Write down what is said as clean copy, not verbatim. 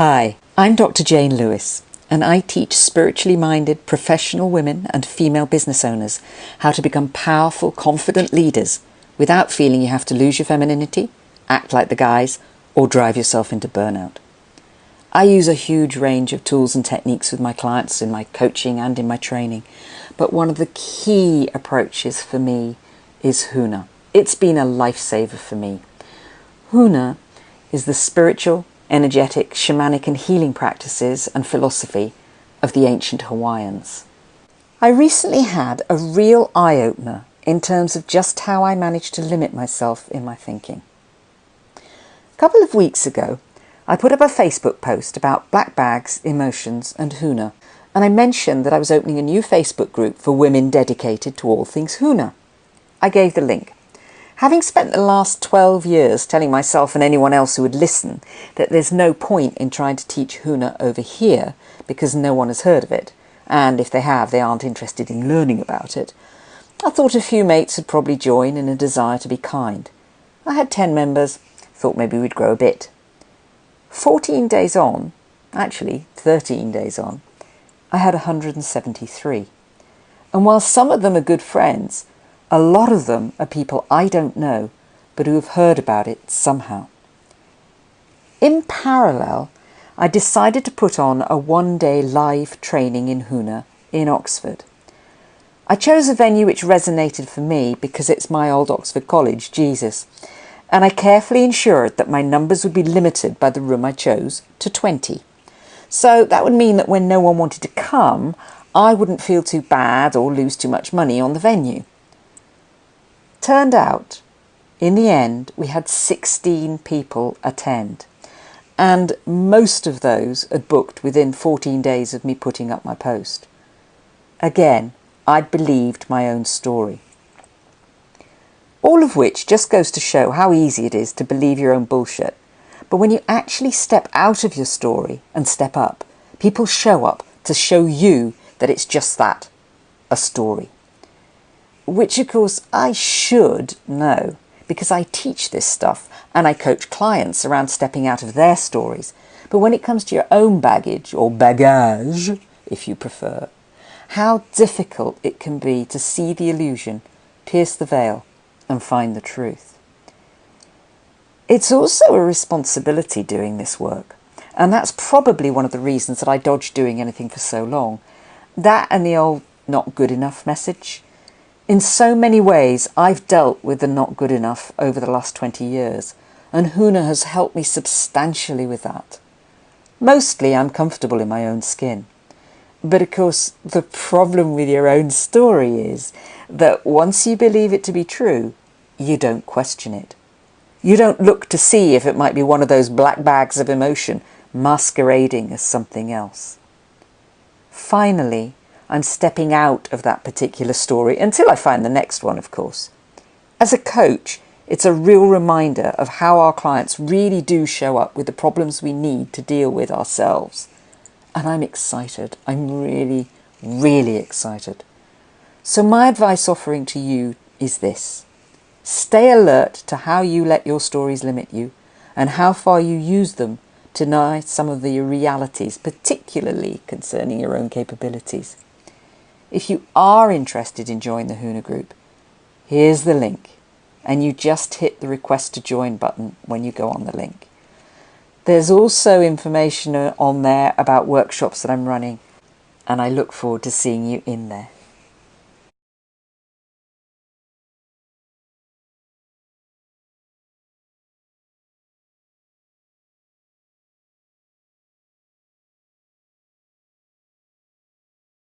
Hi, I'm Dr. Jane Lewis, and I teach spiritually minded professional women and female business owners how to become powerful, confident leaders without feeling you have to lose your femininity, act like the guys, or drive yourself into burnout. I use a huge range of tools and techniques with my clients in my coaching and in my training, but one of the key approaches for me is Huna. It's been a lifesaver for me. Huna is the spiritual, energetic, shamanic and healing practices and philosophy of the ancient Hawaiians. I recently had a real eye-opener in terms of just how I managed to limit myself in my thinking. A couple of weeks ago, I put up a Facebook post about black bags, emotions and Huna, and I mentioned that I was opening a new Facebook group for women dedicated to all things Huna. I gave the link. Having spent the last 12 years telling myself and anyone else who would listen that there's no point in trying to teach Huna over here because no one has heard of it, and if they have, they aren't interested in learning about it, I thought a few mates would probably join in a desire to be kind. I had 10 members, thought maybe we'd grow a bit. 14 days on, actually 13 days on, I had 173. And while some of them are good friends, a lot of them are people I don't know, but who have heard about it somehow. In parallel, I decided to put on a one-day live training in Huna in Oxford. I chose a venue which resonated for me because it's my old Oxford college, Jesus, and I carefully ensured that my numbers would be limited by the room I chose to 20. So that would mean that when no one wanted to come, I wouldn't feel too bad or lose too much money on the venue. Turned out, in the end, we had 16 people attend, and most of those had booked within 14 days of me putting up my post. Again, I'd believed my own story. All of which just goes to show how easy it is to believe your own bullshit. But when you actually step out of your story and step up, people show up to show you that it's just that, a story. Which of course I should know because I teach this stuff and I coach clients around stepping out of their stories. But when it comes to your own baggage, or bagage if you prefer, how difficult it can be to see the illusion, pierce the veil and find the truth. It's also a responsibility doing this work, and that's probably one of the reasons that I dodged doing anything for so long. That and the old not good enough message. In so many ways, I've dealt with the not good enough over the last 20 years, and Huna has helped me substantially with that. Mostly I'm comfortable in my own skin. But of course, the problem with your own story is that once you believe it to be true, you don't question it. You don't look to see if it might be one of those black bags of emotion masquerading as something else. Finally, I'm stepping out of that particular story until I find the next one, of course. As a coach, it's a real reminder of how our clients really do show up with the problems we need to deal with ourselves. And I'm excited. I'm really, really excited. So my advice offering to you is this. Stay alert to how you let your stories limit you and how far you use them to deny some of the realities, particularly concerning your own capabilities. If you are interested in joining the Huna group, here's the link, and you just hit the request to join button when you go on the link. There's also information on there about workshops that I'm running, and I look forward to seeing you in there.